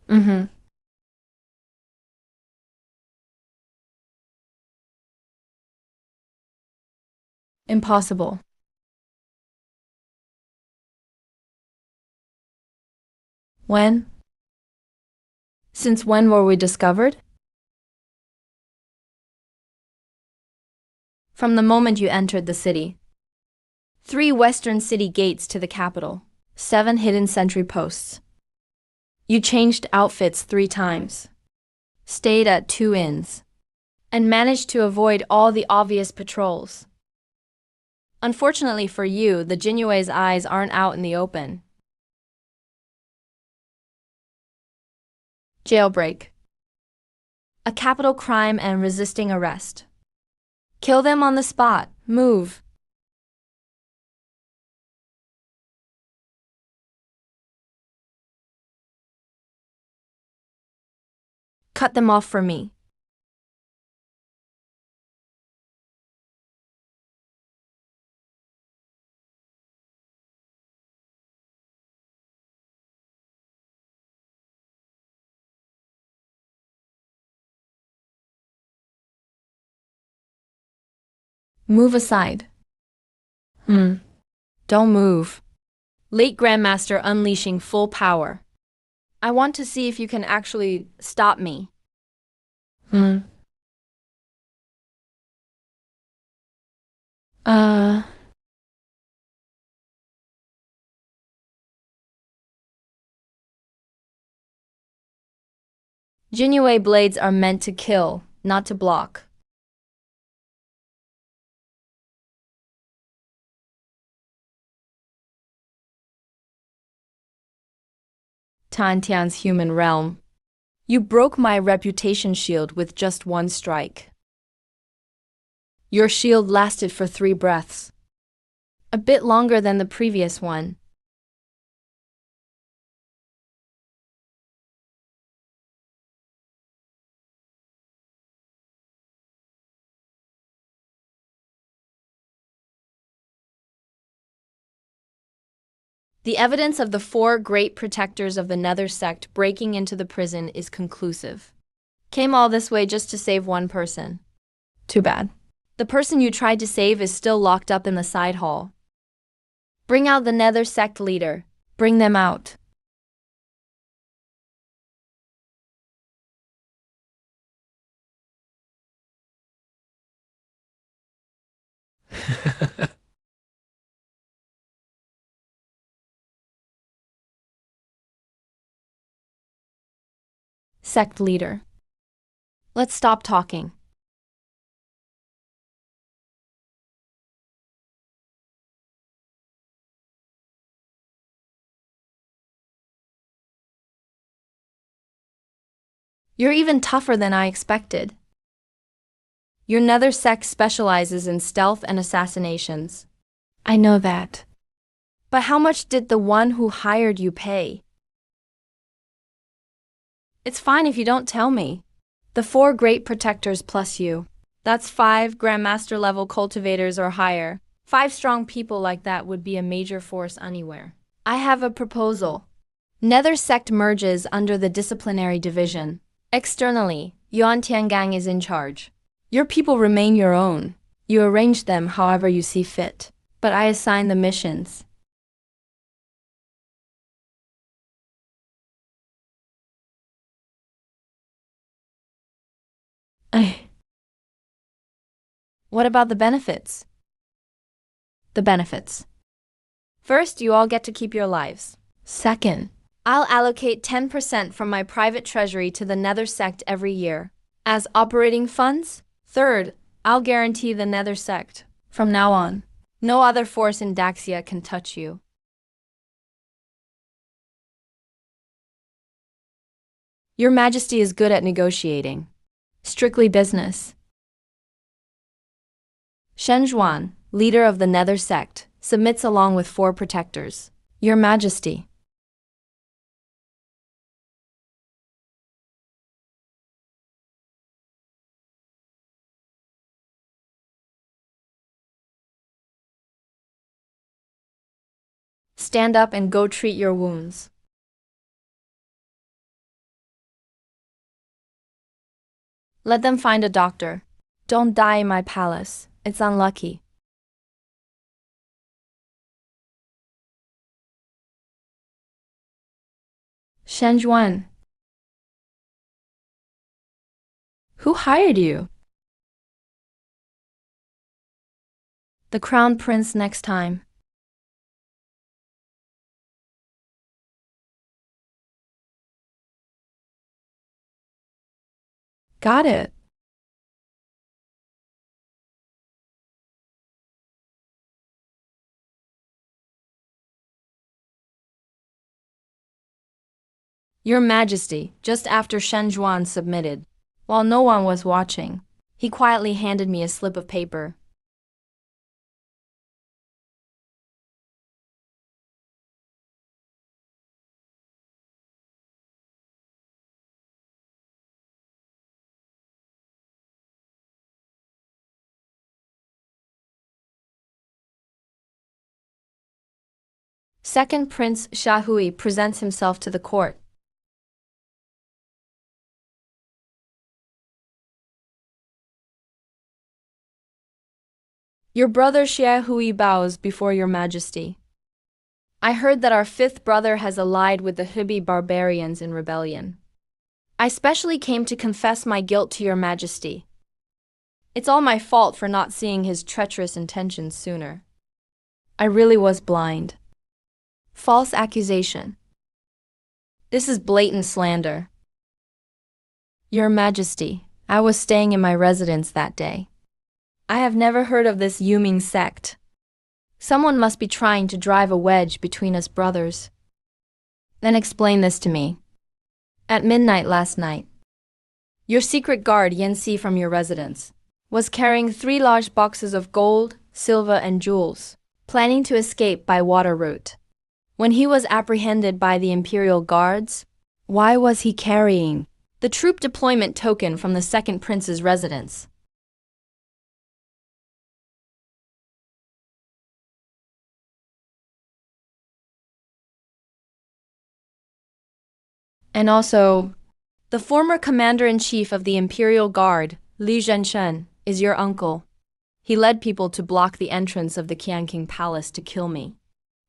Mm-hmm. Impossible. When? Since when were we discovered? From the moment you entered the city. 3 western city gates to the capital, 7 hidden sentry posts. You changed outfits 3 times, stayed at 2 inns, and managed to avoid all the obvious patrols. Unfortunately for you, the Jinyue's eyes aren't out in the open. Jailbreak. A capital crime and resisting arrest. Kill them on the spot. Move. Cut them off for me. Move aside. Don't move. Late Grandmaster unleashing full power. I want to see if you can actually stop me. Jinyue blades are meant to kill, not to block. Tantian's human realm. You broke my reputation shield with just 1 strike. Your shield lasted for 3 breaths. A bit longer than the previous one. The evidence of the 4 great protectors of the Nether sect breaking into the prison is conclusive. Came all this way just to save 1 person. Too bad. The person you tried to save is still locked up in the side hall. Bring out the Nether sect leader. Bring them out. Sect leader. Let's stop talking. You're even tougher than I expected. Your Nether sect specializes in stealth and assassinations. I know that. But how much did the one who hired you pay? It's fine if you don't tell me. The 4 great protectors plus you. That's 5 Grandmaster level cultivators or higher. 5 strong people like that would be a major force anywhere. I have a proposal. Nether sect merges under the disciplinary division. Externally, Yuan Tiangang is in charge. Your people remain your own. You arrange them however you see fit. But I assign the missions. What about the benefits? The benefits. First, you all get to keep your lives. Second, I'll allocate 10% from my private treasury to the Nether sect every year as operating funds. Third, I'll guarantee the Nether sect. From now on, no other force in Daxia can touch you. Your Majesty is good at negotiating. Strictly business. Shen Zhuan, leader of the Nether sect, submits along with 4 protectors. Your Majesty. Stand up and go treat your wounds. Let them find a doctor. Don't die in my palace. It's unlucky. Shen Zhuan. Who hired you? The Crown Prince next time. Got it. Your Majesty, just after Shen Zhuan submitted, while no one was watching, he quietly handed me a slip of paper. Second Prince Shahui presents himself to the court. Your brother Xiahui bows before your Majesty. I heard that our 5th brother has allied with the Hubi barbarians in rebellion. I specially came to confess my guilt to your Majesty. It's all my fault for not seeing his treacherous intentions sooner. I really was blind. False accusation. This is blatant slander. Your Majesty, I was staying in my residence that day. I have never heard of this Yuming sect. Someone must be trying to drive a wedge between us brothers. Then explain this to me. At midnight last night, your secret guard Yanxi from your residence was carrying 3 large boxes of gold, silver, and jewels, planning to escape by water route. When he was apprehended by the Imperial Guards, why was he carrying the troop deployment token from the 2nd Prince's residence? And also, the former commander-in-chief of the Imperial Guard, Li Zhenshen, is your uncle. He led people to block the entrance of the Qianqing Palace to kill me.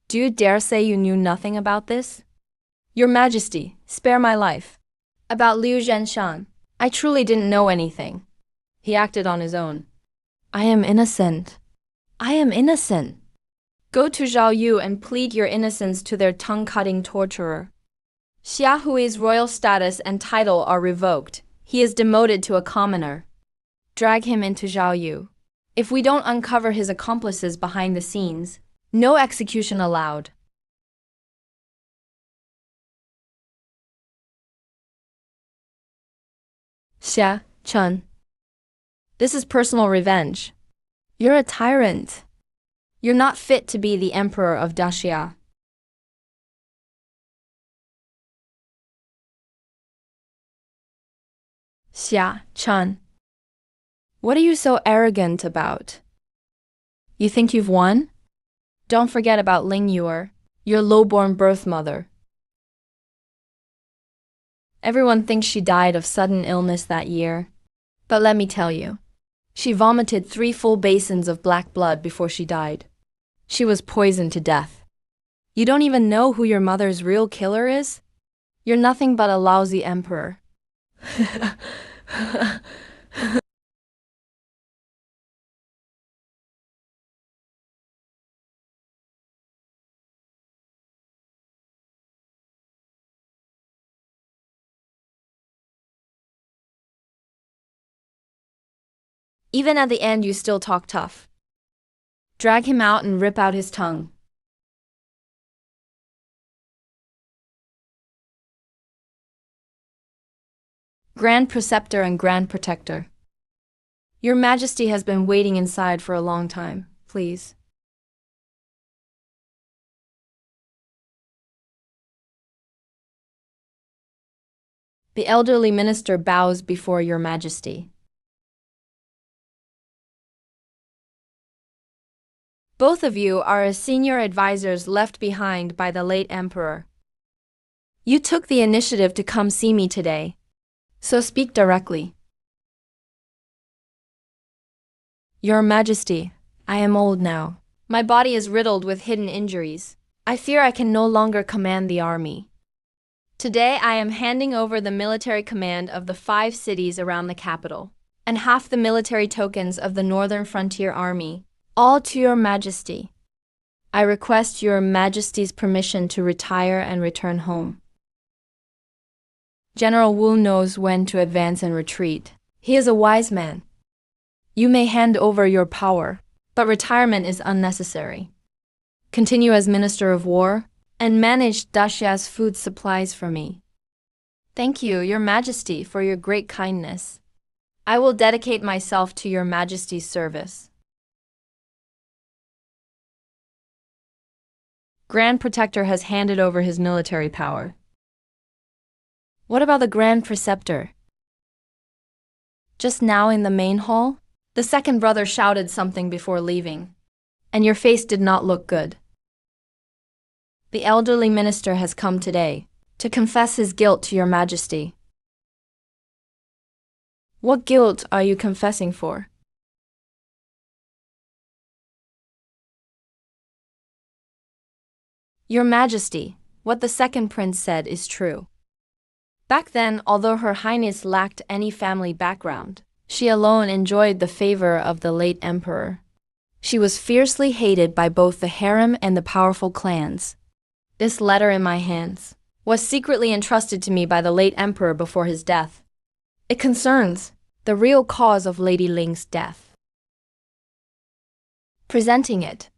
Do you dare say you knew nothing about this? Your Majesty, spare my life. About Liu Zhenshan, I truly didn't know anything. He acted on his own. I am innocent. I am innocent. Go to Zhao Yu and plead your innocence to their tongue-cutting torturer. Xia Hui's royal status and title are revoked. He is demoted to a commoner. Drag him into Zhao Yu. If we don't uncover his accomplices behind the scenes, no execution allowed. Xia, Chen. This is personal revenge. You're a tyrant. You're not fit to be the emperor of Daxia. Xia, Chen. What are you so arrogant about? You think you've won? Don't forget about Ling Yuer, your low-born birth mother. Everyone thinks she died of sudden illness that year. But let me tell you, she vomited 3 full basins of black blood before she died. She was poisoned to death. You don't even know who your mother's real killer is? You're nothing but a lousy emperor. Even at the end, you still talk tough. Drag him out and rip out his tongue. Grand Preceptor and Grand Protector. Your Majesty has been waiting inside for a long time, please. The elderly minister bows before Your Majesty. Both of you are as senior advisors left behind by the late emperor. You took the initiative to come see me today, so speak directly. Your Majesty, I am old now. My body is riddled with hidden injuries. I fear I can no longer command the army. Today I am handing over the military command of the 5 cities around the capital, and half the military tokens of the Northern Frontier Army, all to Your Majesty. I request Your Majesty's permission to retire and return home. General Wu knows when to advance and retreat. He is a wise man. You may hand over your power, but retirement is unnecessary. Continue as Minister of War, and manage Dacia's food supplies for me. Thank you, Your Majesty, for your great kindness. I will dedicate myself to Your Majesty's service. Grand Protector has handed over his military power. What about the Grand Preceptor? Just now in the main hall, the second brother shouted something before leaving, and your face did not look good. The elderly minister has come today to confess his guilt to Your Majesty. What guilt are you confessing for? Your Majesty, what the second prince said is true. Back then, although Her Highness lacked any family background, she alone enjoyed the favor of the late emperor. She was fiercely hated by both the harem and the powerful clans. This letter in my hands was secretly entrusted to me by the late emperor before his death. It concerns the real cause of Lady Ling's death. Presenting it.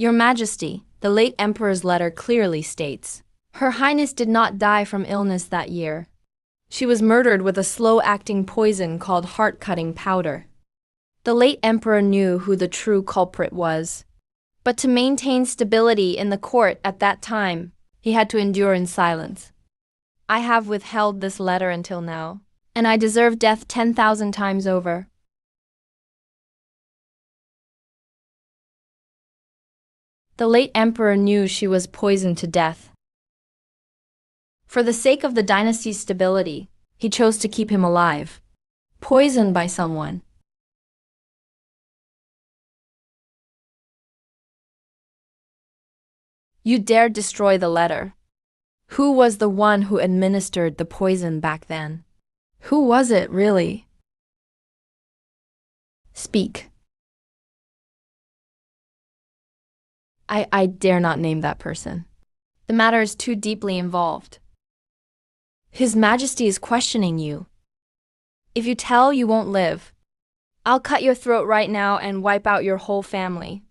Your Majesty, the late emperor's letter clearly states, Her Highness did not die from illness that year. She was murdered with a slow-acting poison called heart-cutting powder. The late emperor knew who the true culprit was. But to maintain stability in the court at that time, he had to endure in silence. I have withheld this letter until now, and I deserve death 10,000 times over. The late emperor knew she was poisoned to death. For the sake of the dynasty's stability, he chose to keep him alive, poisoned by someone. You dared destroy the letter. Who was the one who administered the poison back then? Who was it, really? Speak. I dare not name that person. The matter is too deeply involved. His Majesty is questioning you. If you tell, you won't live. I'll cut your throat right now and wipe out your whole family.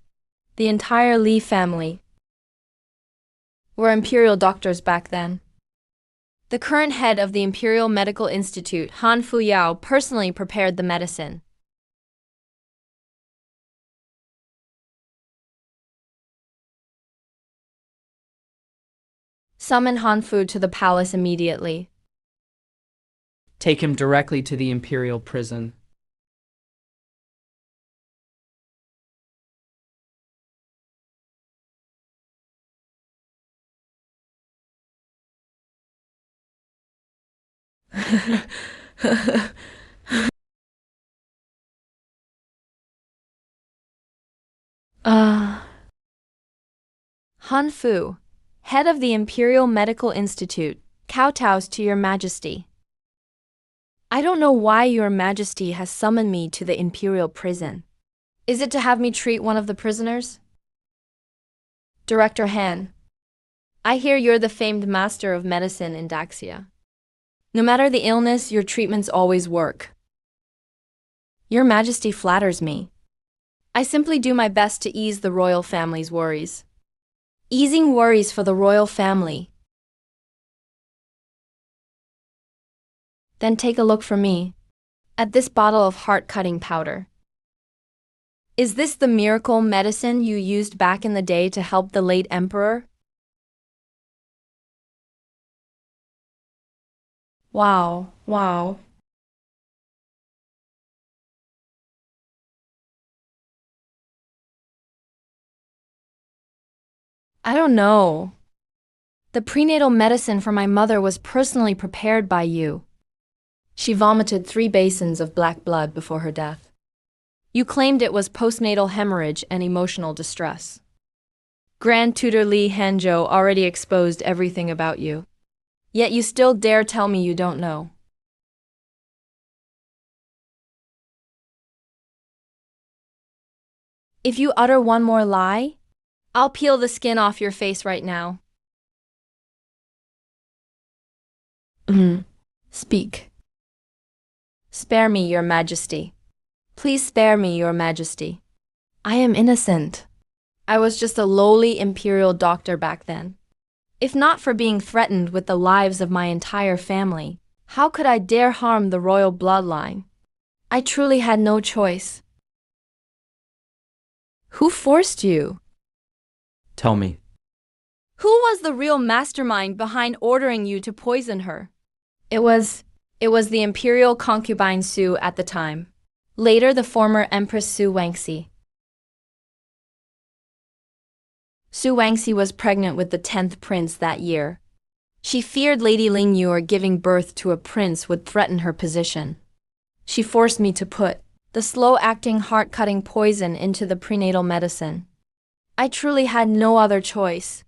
The entire Li family were imperial doctors back then. The current head of the Imperial Medical Institute, Han Fuyao, personally prepared the medicine. Summon Han Fu to the palace immediately. Take him directly to the imperial prison. Han Fu, head of the Imperial Medical Institute, kowtows to your majesty. I don't know why your majesty has summoned me to the imperial prison. Is it to have me treat one of the prisoners? Director Han, I hear you're the famed master of medicine in Daxia. No matter the illness, your treatments always work. Your majesty flatters me. I simply do my best to ease the royal family's worries. Easing worries for the royal family. Then take a look for me at this bottle of heart-cutting powder. Is this the miracle medicine you used back in the day to help the late emperor? Wow, wow. I don't know. The prenatal medicine for my mother was personally prepared by you. She vomited 3 basins of black blood before her death. You claimed it was postnatal hemorrhage and emotional distress. Grand Tutor Li Hanzhou already exposed everything about you. Yet you still dare tell me you don't know. If you utter one more lie, I'll peel the skin off your face right now. Speak. Spare me, your majesty. Please spare me, your majesty. I am innocent. I was just a lowly imperial doctor back then. If not for being threatened with the lives of my entire family, how could I dare harm the royal bloodline? I truly had no choice. Who forced you? Tell me. Who was the real mastermind behind ordering you to poison her? It was the imperial concubine Su at the time. Later, the former Empress Su Wangxi. Su Wangxi was pregnant with the 10th prince that year. She feared Lady Ling Yu giving birth to a prince would threaten her position. She forced me to put the slow-acting, heart-cutting poison into the prenatal medicine. I truly had no other choice.